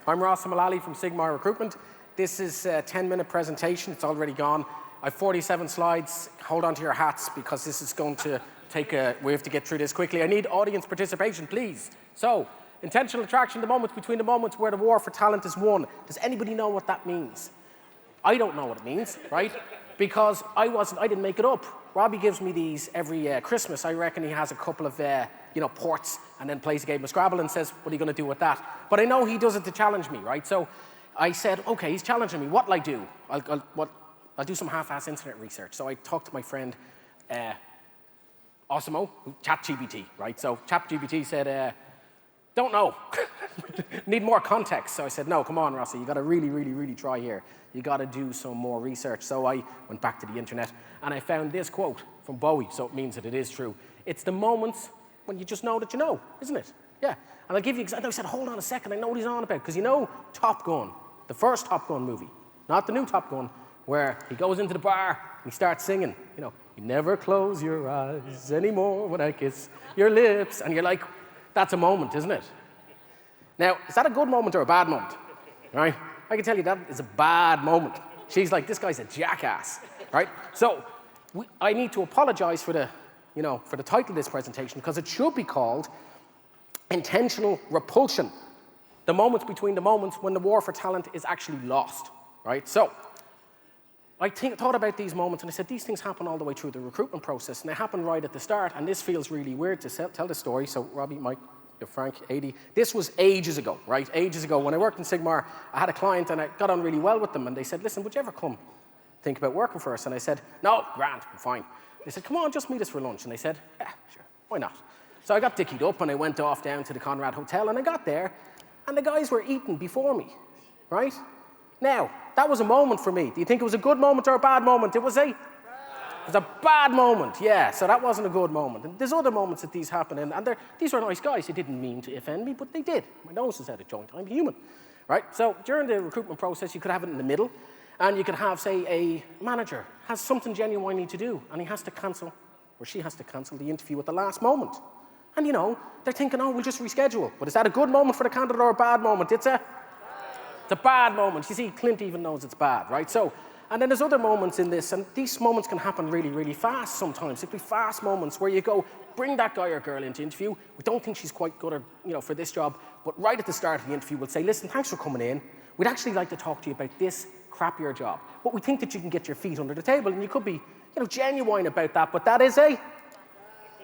I'm Rossa Mullally from Sigmar Recruitment. This is a 10-minute presentation. It's already gone. I have 47 slides. Hold on to your hats because this is going to take we have to get through this quickly. I need audience participation, please. So, intentional attraction, the moments between the moments where the war for talent is won. Does anybody know what that means? I don't know what it means, right? Because I didn't make it up. Robbie gives me these every Christmas. I reckon he has a couple of ports and then plays a game of Scrabble and says, what are you going to do with that? But I know he does it to challenge me, right? So I said, okay, he's challenging me. What'll I do? I'll do some half-ass internet research. So I talked to my friend, Osimo, ChatGPT, right? So ChatGPT said, don't know. Need more context. So I said, no, come on, Rossi, you got to really, really, really try here. You got to do some more research. So I went back to the internet and I found this quote from Bowie, so it means that it is true. It's the moments when you just know that you know, isn't it? Yeah. And I'll give you example. I said, hold on a second, I know what he's on about. Because you know Top Gun, the first Top Gun movie, not the new Top Gun, where he goes into the bar and he starts singing, you never close your eyes anymore when I kiss your lips. And you're like, that's a moment, isn't it? Now, is that a good moment or a bad moment? Right? I can tell you that is a bad moment. She's like, this guy's a jackass, right? So I need to apologize for the title of this presentation because it should be called Intentional Repulsion. The moments between the moments when the war for talent is actually lost, right? So I thought about these moments and I said, these things happen all the way through the recruitment process and they happen right at the start, and this feels really weird to tell the story. So Robbie, Mike, Frank, 80. This was ages ago, right? Ages ago. When I worked in Sigmar, I had a client and I got on really well with them and they said, listen, would you ever come think about working for us? And I said, no, grand, I'm fine. They said, come on, just meet us for lunch. And they said, yeah, sure, why not? So I got dickied up and I went off down to the Conrad Hotel and I got there and the guys were eating before me, right? Now, that was a moment for me. Do you think it was a good moment or a bad moment? It was a bad moment, yeah. So that wasn't a good moment. And there's other moments that these happen, and these were nice guys. They didn't mean to offend me, but they did. My nose is out of joint. I'm human, right? So during the recruitment process, you could have it in the middle, and you could have, say, a manager has something genuinely to do, and he has to cancel, or she has to cancel the interview at the last moment. And they're thinking, oh, we'll just reschedule. But is that a good moment for the candidate or a bad moment? It's a bad moment. You see, Clint even knows it's bad, right? So, and then there's other moments in this, and these moments can happen really, really fast sometimes. It could be fast moments where you go, bring that guy or girl into interview. We don't think she's quite good for this job, but right at the start of the interview, we'll say, listen, thanks for coming in. We'd actually like to talk to you about this crappier job. But we think that you can get your feet under the table, and you could be, genuine about that, but that is a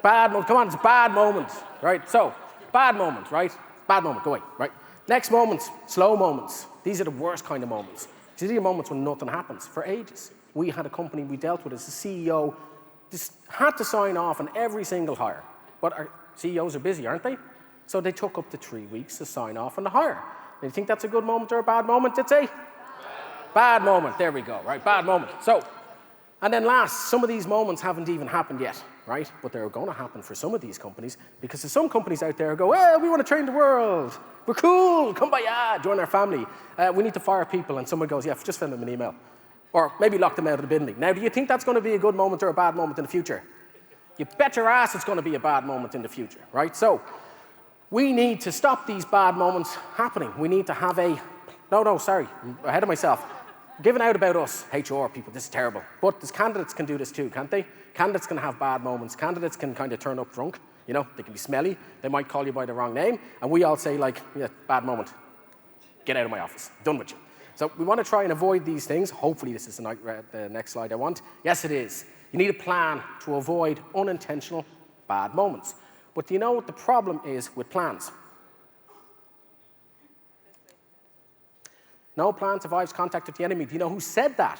bad moment. Come on, it's a bad moment, right? So, bad moment, right? Bad moment, go away, right? Next moments, slow moments. These are the worst kind of moments. These are the moments when nothing happens for ages. We had a company we dealt with as the CEO just had to sign off on every single hire. But our CEOs are busy, aren't they? So they took up to 3 weeks to sign off on the hire. Do you think that's a good moment or a bad moment? It's a bad moment. There we go, right? Bad moment. So, and then last, some of these moments haven't even happened yet, right? But they're going to happen for some of these companies because there's some companies out there who go, hey, we want to train the world. We're cool. Come by, join our family. We need to fire people. And someone goes, yeah, just send them an email. Or maybe lock them out of the building. Now, do you think that's going to be a good moment or a bad moment in the future? You bet your ass it's going to be a bad moment in the future, right? So we need to stop these bad moments happening. We need to have I'm ahead of myself. Giving out about us, HR people, this is terrible. But candidates can do this too, can't they? Candidates can have bad moments. Candidates can kind of turn up drunk. They can be smelly. They might call you by the wrong name. And we all say, bad moment. Get out of my office. Done with you. So we want to try and avoid these things. Hopefully this is the next slide I want. Yes, it is. You need a plan to avoid unintentional bad moments. But do you know what the problem is with plans? No plan survives contact with the enemy. Do you know who said that?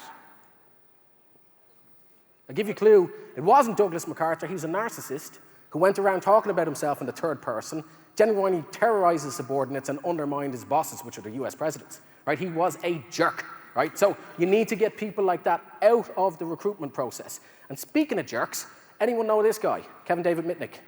I'll give you a clue. It wasn't Douglas MacArthur. He was a narcissist who went around talking about himself in the third person, genuinely terrorized his subordinates and undermined his bosses, which are the US presidents. Right? He was a jerk. Right? So you need to get people like that out of the recruitment process. And speaking of jerks, anyone know this guy, Kevin David Mitnick?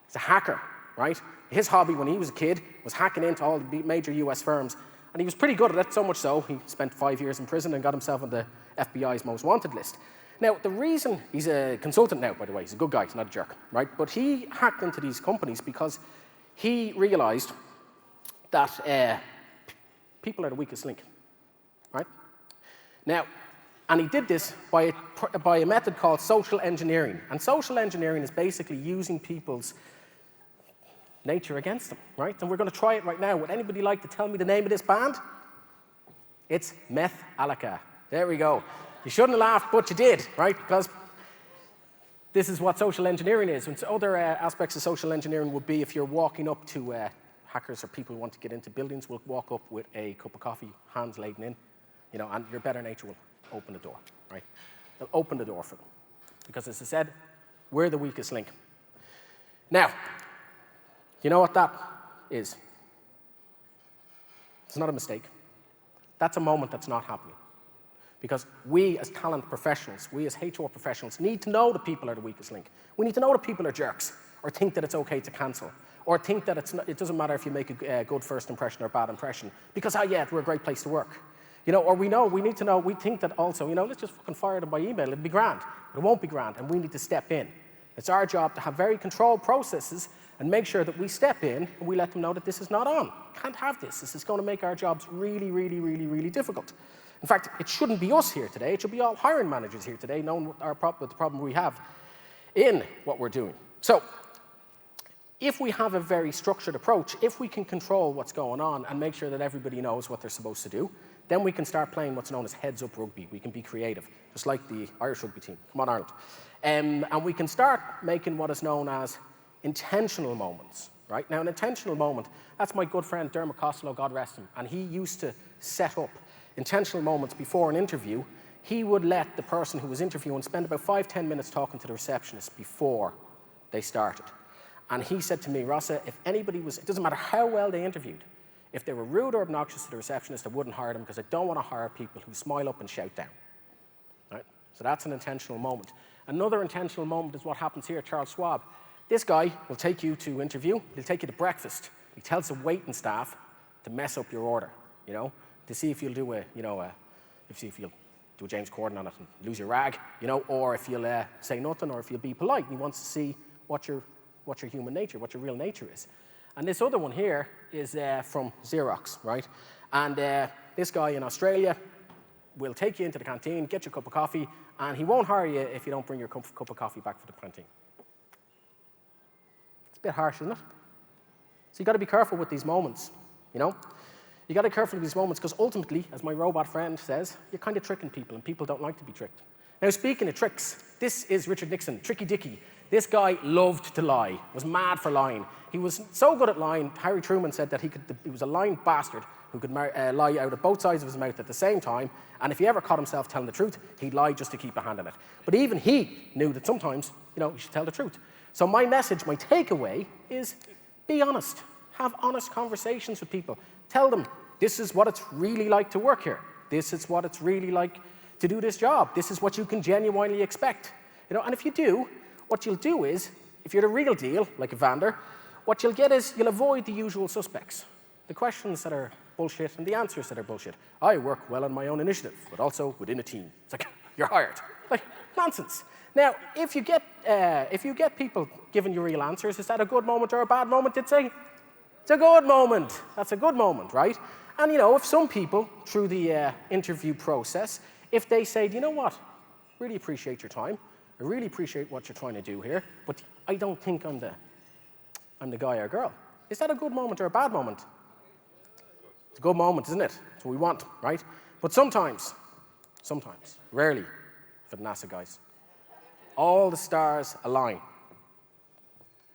He's a hacker. Right? His hobby when he was a kid was hacking into all the major US firms. And he was pretty good at it, so much so, he spent 5 years in prison and got himself on the FBI's most wanted list. Now, the reason, he's a consultant now, by the way, he's a good guy, he's not a jerk, right? But he hacked into these companies because he realized that People are the weakest link, right? Now, and he did this by a method called social engineering. And social engineering is basically using people's nature against them, right? And we're going to try it right now. Would anybody like to tell me the name of this band? It's Meth Alaka. There we go. You shouldn't have laughed, but you did, right? Because this is what social engineering is. And other aspects of social engineering would be if you're walking up to hackers or people who want to get into buildings will walk up with a cup of coffee, hands laden in, and your better nature will open the door, right? They'll open the door for them. Because as I said, we're the weakest link. Now, you know what that is? It's not a mistake. That's a moment that's not happening. Because we as talent professionals, we as HR professionals need to know that people are the weakest link. We need to know that people are jerks, or think that it's okay to cancel, or think that it doesn't matter if you make a good first impression or a bad impression, because, we're a great place to work. Or we need to know, we think that also, let's just fucking fire them by email, it'll be grand. But it won't be grand, and we need to step in. It's our job to have very controlled processes and make sure that we step in and we let them know that this is not on. Can't have this. This is going to make our jobs really, really, really, really difficult. In fact, it shouldn't be us here today. It should be all hiring managers here today, knowing what the problem we have in what we're doing. So, if we have a very structured approach, if we can control what's going on and make sure that everybody knows what they're supposed to do, then we can start playing what's known as heads-up rugby. We can be creative, just like the Irish rugby team. Come on, Ireland. And we can start making what is known as intentional moments, right? Now, an intentional moment, that's my good friend Dermot Costello, God rest him, and he used to set up intentional moments before an interview. He would let the person who was interviewing spend about 5-10 minutes talking to the receptionist before they started. And he said to me, Rossa, if anybody it doesn't matter how well they interviewed, if they were rude or obnoxious to the receptionist, I wouldn't hire them because I don't want to hire people who smile up and shout down. Right? So that's an intentional moment. Another intentional moment is what happens here at Charles Schwab. This guy will take you to interview, he'll take you to breakfast. He tells the waiting staff to mess up your order, to see if you'll do if you'll do a James Corden on it and lose your rag, or if you'll say nothing, or if you'll be polite. He wants to see what your human nature, what your real nature is. And this other one here is from Xerox, right? And this guy in Australia will take you into the canteen, get you a cup of coffee, and he won't hire you if you don't bring your cup of coffee back for the canteen. It's a bit harsh, isn't it? So you've got to be careful with these moments, You've got to be careful with these moments because ultimately, as my robot friend says, you're kind of tricking people, and people don't like to be tricked. Now, speaking of tricks, this is Richard Nixon, Tricky Dicky. This guy loved to lie, was mad for lying. He was so good at lying, Harry Truman said that he was a lying bastard who could lie out of both sides of his mouth at the same time, and if he ever caught himself telling the truth, he'd lie just to keep a hand on it. But even he knew that sometimes, you should tell the truth. So my message, my takeaway is be honest. Have honest conversations with people. Tell them, this is what it's really like to work here. This is what it's really like to do this job. This is what you can genuinely expect. And if you do, what you'll do is, if you're the real deal, like Evander, what you'll get is you'll avoid the usual suspects. The questions that are bullshit and the answers that are bullshit. I work well on my own initiative, but also within a team. It's like, you're hired. Like, nonsense. Now, if you get people giving you real answers, is that a good moment or a bad moment? It's a good moment. That's a good moment, right? And if some people, through the interview process, if they say, do you know what? Really appreciate your time. I really appreciate what you're trying to do here, but I don't think I'm the guy or girl. Is that a good moment or a bad moment? It's a good moment, isn't it? That's what we want, right? But sometimes, rarely, for the NASA guys, all the stars align.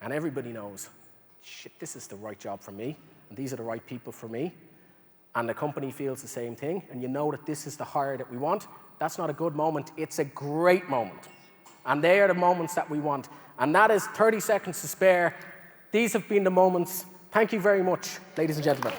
And everybody knows, shit, this is the right job for me, and these are the right people for me, and the company feels the same thing, and you know that this is the hire that we want. That's not a good moment, it's a great moment. And they are the moments that we want. And that is 30 seconds to spare. These have been the moments. Thank you very much, ladies and gentlemen.